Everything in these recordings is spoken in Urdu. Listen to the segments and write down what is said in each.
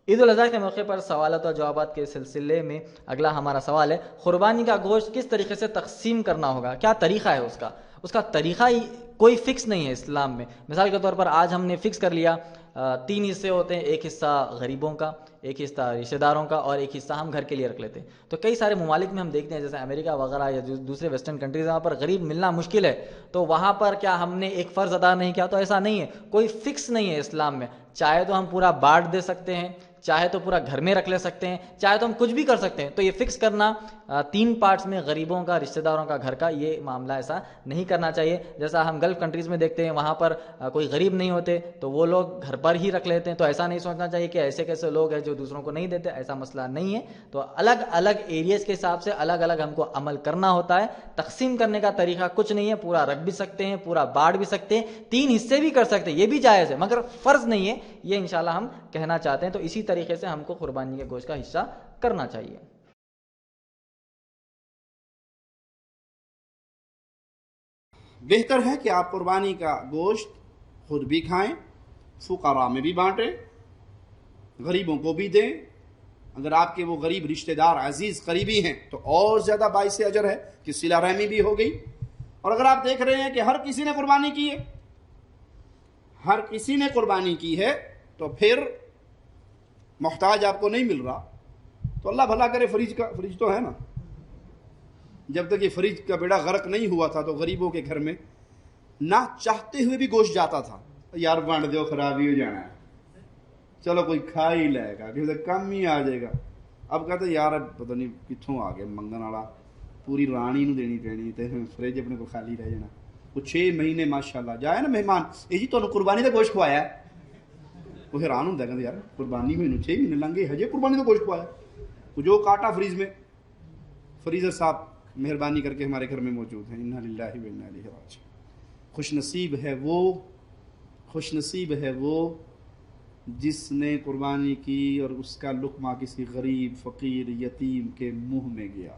عید الاضحیٰ کے موقع پر سوالات و جوابات کے سلسلے میں اگلا ہمارا سوال ہے، قربانی کا گوشت کس طریقے سے تقسیم کرنا ہوگا؟ کیا طریقہ ہے اس کا طریقہ ہی کوئی فکس نہیں ہے اسلام میں۔ مثال کے طور پر آج ہم نے فکس کر لیا 3 حصے ہوتے ہیں، ایک حصہ غریبوں کا، ایک حصہ رشتہ داروں کا، اور ایک حصہ ہم گھر کے لیے رکھ لیتے ہیں۔ تو کئی سارے ممالک میں ہم دیکھتے ہیں جیسے امریکہ وغیرہ یا دوسرے ویسٹرن کنٹریز، وہاں پر غریب ملنا مشکل ہے، تو وہاں پر کیا ہم نے ایک فرض ادا نہیں کیا؟ تو ایسا نہیں ہے، کوئی فکس نہیں ہے اسلام میں۔ چاہے تو ہم پورا بانٹ دے سکتے ہیں، چاہے تو پورا گھر میں رکھ لے سکتے ہیں، چاہے تو ہم کچھ بھی کر سکتے ہیں۔ تو یہ فکس کرنا 3 پارٹس میں، غریبوں کا، رشتہ داروں کا، گھر کا، یہ معاملہ ایسا نہیں کرنا چاہیے۔ جیسا ہم گلف کنٹریز میں دیکھتے ہیں، وہاں پر کوئی غریب نہیں ہوتے تو وہ لوگ گھر پر ہی رکھ لیتے ہیں۔ تو ایسا نہیں سوچنا چاہیے کہ ایسے کیسے لوگ ہیں جو دوسروں کو نہیں دیتے، ایسا مسئلہ نہیں ہے۔ تو الگ الگ ایریاز کے حساب سے الگ الگ ہم کو عمل کرنا ہوتا ہے۔ تقسیم کرنے کا طریقہ کچھ نہیں ہے، پورا رکھ بھی سکتے ہیں، پورا بانٹ بھی سکتے ہیں، 3 حصے بھی کر سکتے ہیں، یہ بھی جائز ہے، مگر فرض نہیں ہے، یہ انشاءاللہ ہم کہنا چاہتے ہیں۔ تو اسی طریقے سے ہم کو قربانی کے گوشت کا حصہ کرنا چاہیے۔ بہتر ہے کہ آپ قربانی کا گوشت خود بھی کھائیں، فقراء میں بھی بانٹیں، غریبوں کو بھی دیں۔ اگر آپ کے وہ غریب رشتہ دار عزیز قریبی ہیں تو اور زیادہ باعث اجر ہے کہ صلہ رحمی بھی ہو گئی۔ اور اگر آپ دیکھ رہے ہیں کہ ہر کسی نے قربانی کی ہے، ہر کسی نے قربانی کی ہے، تو پھر محتاج آپ کو نہیں مل رہا، تو اللہ بھلا کرے۔ فریج تو ہے نا، جب تک یہ فریج کا بیڑا غرق نہیں ہوا تھا تو غریبوں کے گھر میں نہ چاہتے ہوئے بھی گوشت جاتا تھا، یار بانٹ دو، خراب ہی ہو جانا ہے، چلو کوئی کھا ہی لے گا، کسی کم ہی آ جائے گا۔ اب کہتے یار پتہ نہیں کتوں آ گیا منگن والا، پوری رانی نو دینی پینی تے فریج اپنے کو خالی رہ جانا۔ وہ 6 مہینے ماشاءاللہ جائے نا مہمان، یہ جی تمہیں قربانی کا گوشت کھوایا ہے، وہ حیران ہوتا ہے کہ یار قربانی ہوئی نو 6 مہینے لنگے ہجے قربانی کا گوشت کھوایا، وہ جو کاٹا فریج میں۔ فریزر صاحب مہربانی کر کے ہمارے گھر میں موجود ہیں، انا للہ و انا الیہ راجعون۔ خوش نصیب ہے وہ جس نے قربانی کی اور اس کا لقمہ کسی غریب، فقیر، یتیم کے منہ میں گیا،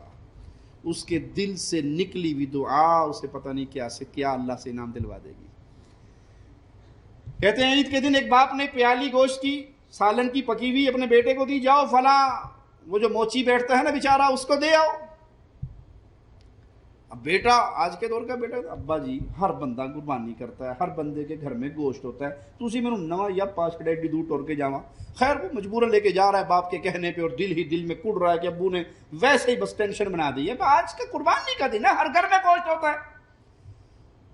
اس کے دل سے نکلی ہوئی دعا اسے پتہ نہیں کیا سے کیا اللہ سے انعام دلوا دے گی۔ کہتے ہیں عید کے دن ایک باپ نے پیالی گوشت کی، سالن کی پکی ہوئی اپنے بیٹے کو دی، جاؤ فلاں وہ جو موچی بیٹھتا ہے نا بیچارہ، اس کو دے آؤ۔ اب بیٹا، آج کے دور کا بیٹا، ابا جی ہر بندہ قربانی کرتا ہے، ہر بندے کے گھر میں گوشت ہوتا ہے، تو اسی میں نواں یا 5 ڈیڈی دور ٹور کے جاواں۔ خیر وہ مجبوراً لے کے جا رہا ہے باپ کے کہنے پہ، اور دل میں کڑ رہا ہے کہ ابو نے ویسے ہی بس ٹینشن بنا دی ہے، آج کا قربانی کا دن ہے، ہر گھر میں گوشت ہوتا ہے۔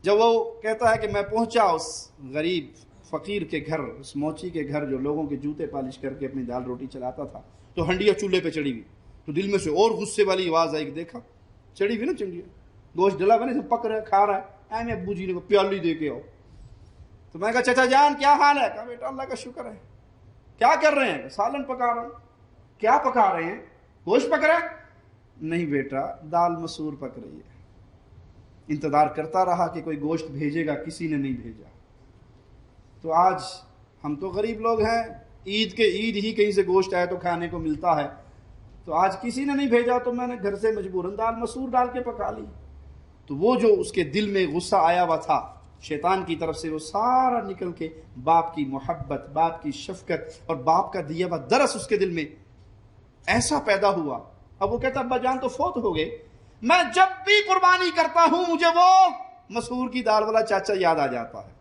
جب وہ کہتا ہے کہ میں پہنچا اس غریب فقیر کے گھر، اس موچی کے گھر جو لوگوں کے جوتے پالش کر کے اپنی دال روٹی چلاتا تھا، تو ہنڈیا چولہے پہ چڑھی ہوئی، تو دل میں سے اور غصے والی آواز آئی کہ دیکھا چڑھی ہوئی نا چنگیا، گوشت ڈلا ہوا نہیں، پک رہا ہے، کھا رہا ہے، اے میں ابو جی نے پیالی دے کے آؤ۔ تو میں کہا چچا جان کیا حال ہے؟ کہا بیٹا اللہ کا شکر ہے۔ کیا کر رہے ہیں؟ سالن پکا رہا ہوں۔ کیا پکا رہے ہیں؟ گوشت پک رہا ہے؟ نہیں بیٹا دال مسور پک رہی ہے۔ انتظار کرتا رہا کہ کوئی گوشت بھیجے گا، کسی نے نہیں بھیجا۔ تو آج ہم تو غریب لوگ ہیں، عید ہی کہیں سے گوشت آئے تو کھانے کو ملتا ہے، تو آج کسی نے نہیں بھیجا تو میں نے گھر سے مجبوراً دال مسور ڈال کے پکا لی۔ تو وہ جو اس کے دل میں غصہ آیا ہوا تھا شیطان کی طرف سے، وہ سارا نکل کے باپ کی محبت، باپ کی شفقت اور باپ کا دیا ہوا درس اس کے دل میں ایسا پیدا ہوا۔ اب وہ کہتا ابا جان تو فوت ہو گئے، میں جب بھی قربانی کرتا ہوں مجھے وہ مسور کی دال والا چاچا یاد آ جاتا ہے۔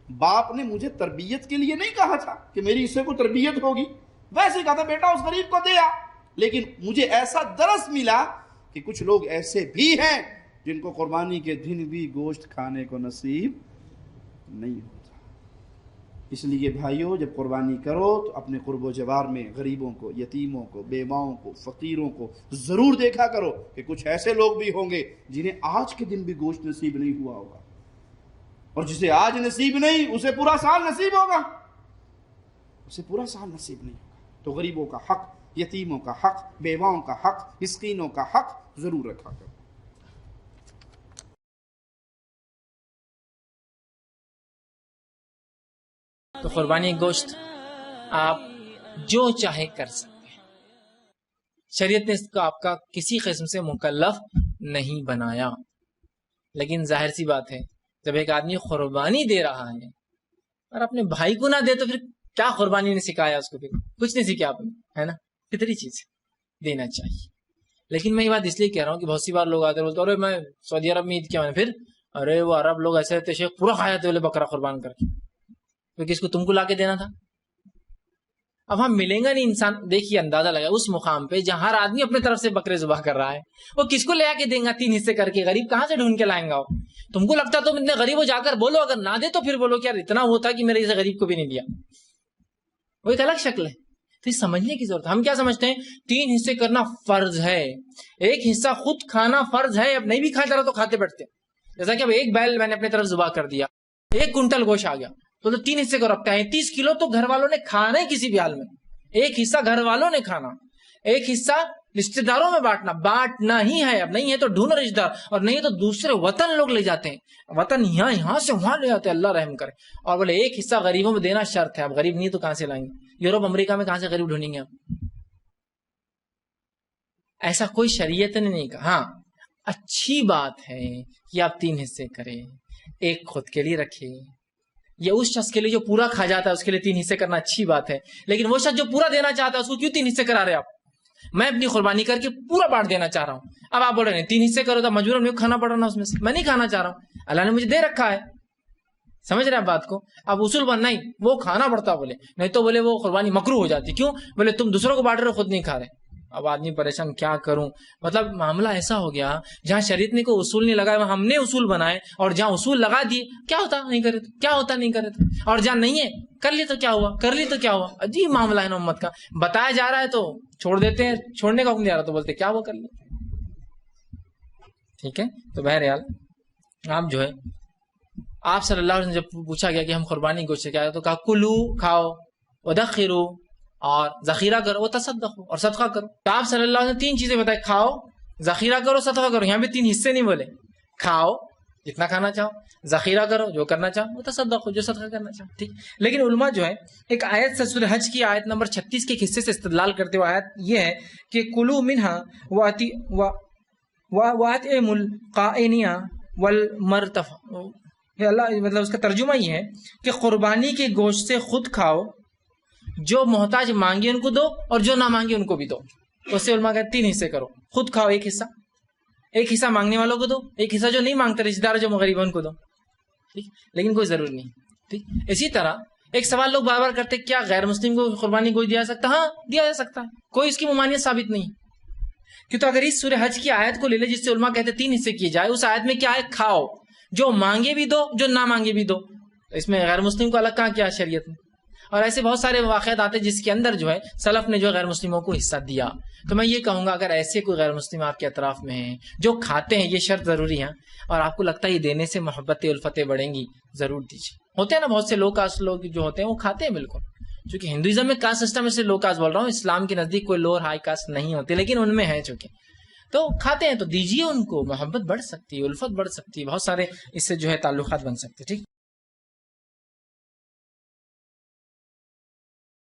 باپ نے مجھے تربیت کے لیے نہیں کہا تھا کہ میری اس سے کوئی تربیت ہوگی، ویسے ہی کہا تھا بیٹا اس غریب کو دیا، لیکن مجھے ایسا درس ملا کہ کچھ لوگ ایسے بھی ہیں جن کو قربانی کے دن بھی گوشت کھانے کو نصیب نہیں ہوتا۔ اس لیے بھائیوں جب قربانی کرو تو اپنے قرب و جوار میں غریبوں کو، یتیموں کو، بیواؤں کو، فقیروں کو ضرور دیکھا کرو کہ کچھ ایسے لوگ بھی ہوں گے جنہیں آج کے دن بھی گوشت نصیب نہیں ہوا ہوگا، اور جسے آج نصیب نہیں اسے پورا سال نصیب ہوگا، اسے پورا سال نصیب نہیں ہوگا۔ تو غریبوں کا حق، یتیموں کا حق، بیواؤں کا حق، مسکینوں کا حق ضرور رکھا کرو۔ تو قربانی گوشت آپ جو چاہے کر سکتے ہیں، شریعت نے اس کو آپ کا کسی قسم سے مکلف نہیں بنایا، لیکن ظاہر سی بات ہے جب ایک آدمی قربانی دے رہا ہے اور اپنے بھائی کو نہ دے تو پھر کیا قربانی نے سکھایا اس کو؟ پھر کچھ نہیں سیکھا آپ نے، ہے نا، فطری چیز دینا چاہیے. لیکن میں یہ بات اس لیے کہہ رہا ہوں کہ بہت سی بار لوگ آتے بولتے ارے میں سعودی عرب میں عید کیا، پھر ارے وہ عرب لوگ ایسے رہتے شیخ پورا کھایا تھے بکرا قربان کر کے، کیونکہ اس کو تم کو لا کے دینا تھا. اب ہم ملیں گا نہیں انسان. دیکھیے اندازہ لگا اس مقام پہ جہاں ہر آدمی اپنے طرف سے بکرے ذبح کر رہا ہے، وہ کس کو لے آ کے دیں گا 3 حصے کر کے؟ غریب کہاں سے ڈھونڈ کے لائیں گا؟ تم کو لگتا تم اتنے غریب ہو، جا کر بولو، اگر نہ دے تو پھر بولو کہ یار اتنا ہوتا کہ میرے اسے غریب کو بھی نہیں دیا. وہ ایک الگ شکل ہے. تو یہ سمجھنے کی ضرورت ہے. ہم کیا سمجھتے ہیں 3 حصے کرنا فرض ہے، 1 حصہ خود کھانا فرض ہے. اب نہیں بھی کھا جا رہا تو کھاتے بیٹھتے. جیسا کہ اب 1 بیل میں نے اپنے طرف ذبح کر دیا، 1 کنٹل گوشت آ گیا تو 3 حصے کو رکھتا ہے. 30 کلو تو گھر والوں نے کھانا ہی کسی بھی حال میں. 1 حصہ گھر والوں نے کھانا، 1 حصہ رشتے داروں میں بانٹنا ہی ہے. اب نہیں ہے تو ڈھونڈو رشتے دار، اور نہیں ہے تو دوسرے وطن لوگ لے جاتے ہیں. وطن یہاں سے وہاں لے جاتے ہیں، اللہ رحم کرے. اور بولے 1 حصہ غریبوں میں دینا شرط ہے. اب غریب نہیں تو کہاں سے لائیں گے؟ یورپ امریکہ میں کہاں سے غریب ڈھونڈیں گے آپ؟ ایسا کوئی شریعت نے نہیں کہا. ہاں اچھی بات ہے کہ آپ 3 حصے کریں، 1 خود کے لیے رکھے. یہ اس شخص کے لیے جو پورا کھا جاتا ہے اس کے لیے 3 حصے کرنا اچھی بات ہے. لیکن وہ شخص جو پورا دینا چاہتا ہے اس کو کیوں 3 حصے کرا رہے آپ؟ میں اپنی قربانی کر کے پورا بانٹ دینا چاہ رہا ہوں. اب آپ بول رہے ہیں 3 حصے کرو تو مجبوراً مجھے کھانا پڑ رہا اس میں سے. میں نہیں کھانا چاہ رہا ہوں، اللہ نے مجھے دے رکھا ہے. سمجھ رہے ہیں بات کو؟ اب اصول بن نہیں وہ کھانا پڑتا، بولے نہیں تو بولے وہ قربانی مکروہ ہو جاتی. کیوں؟ بولے تم دوسروں کو بانٹ رہے ہو، خود نہیں کھا رہے. اب آدمی پریشان کیا کروں. مطلب معاملہ ایسا ہو گیا جہاں شریعت نے کوئی اصول نہیں لگائے وہاں ہم نے اصول بنائے، اور جہاں اصول لگا دیے کیا ہوتا نہیں کرے تو کیا ہوتا نہیں کرے تو، اور جہاں نہیں ہے کر لی تو کیا ہوا، کر لی تو کیا ہوا. عجیب معاملہ ہے نا امت کا. بتایا جا رہا ہے تو چھوڑ دیتے ہیں، چھوڑنے کا حکم دیا رہا تو بولتے کیا وہ کر لیں. ٹھیک ہے. تو بہرحال آپ جو ہے آپ صلی اللہ علیہ وسلم جب پوچھا گیا کہ ہم قربانی گوشت سے کیا ہے تو کہا کلو کھاؤ، ودخرو اور ذخیرہ کرو، وہ تصدقو اور صدقہ کرو. تو آپ صلی اللہ علیہ وسلم 3 چیزیں بتائے، کھاؤ، ذخیرہ کرو، صدقہ کرو. یہاں بھی 3 حصے نہیں بولے. کھاؤ جتنا کھانا چاہو، ذخیرہ کرو جو کرنا چاہو، وہ تصدقو جو صدقہ کرنا چاہو. ٹھیک. لیکن علماء جو ہے ایک آیت سے سورہ حج کی آیت نمبر 36 کے ایک حصے سے استدلال کرتے ہوئے آیت یہ ہے کہ کلو منہا وَأَطْعِمُوا الْقَائِنِينَ وَالْمُرْتَفِعِينَ. اللہ مطلب اس کا ترجمہ یہ ہے کہ قربانی کے گوشت سے خود کھاؤ، جو محتاج مانگے ان کو دو اور جو نہ مانگے ان کو بھی دو. اس سے علماء کہتے 3 حصے کرو. خود کھاؤ 1 حصہ، 1 حصہ مانگنے والوں کو دو، 1 حصہ جو نہیں مانگتے رشتے دار جو غریب ہیں ان کو دو. ٹھیک. لیکن کوئی ضروری نہیں. ٹھیک. اسی طرح ایک سوال لوگ بار بار کرتے کیا غیر مسلم کو قربانی گوشت دیا جا سکتا؟ ہاں دیا جا سکتا ہے، کوئی اس کی ممانعت ثابت نہیں. کیوں تو اگر اس سورہ حج کی آیت کو لے لے جس سے علماء کہتے 3 حصے کیے جائے، اس آیت میں کیا ہے؟ کھاؤ، جو مانگے بھی دو جو نہ مانگے بھی دو. اس میں غیر مسلم کو الگ کہاں کیا شریعت میں؟ اور ایسے بہت سارے واقعات آتے جس کے اندر جو ہے سلف نے جو غیر مسلموں کو حصہ دیا. تو میں یہ کہوں گا اگر ایسے کوئی غیر مسلم آپ کے اطراف میں ہیں جو کھاتے ہیں، یہ شرط ضروری ہے، اور آپ کو لگتا ہے یہ دینے سے محبت الفتیں بڑھیں گی، ضرور دیجیے. ہوتے ہیں نا بہت سے لو کاسٹ لوگ جو ہوتے ہیں وہ کھاتے ہیں بالکل. چونکہ ہندوازم میں کاسٹ سسٹم میں سے لو کاسٹ بول رہا ہوں، اسلام کے نزدیک کوئی لو اور ہائی کاسٹ نہیں ہوتے، لیکن ان میں ہے چونکہ تو کھاتے ہیں تو دیجیے ان کو. محبت بڑھ سکتی ہے، الفت بڑھ سکتی ہے، بہت سارے اس سے جو ہے تعلقات بن سکتے. ٹھیک.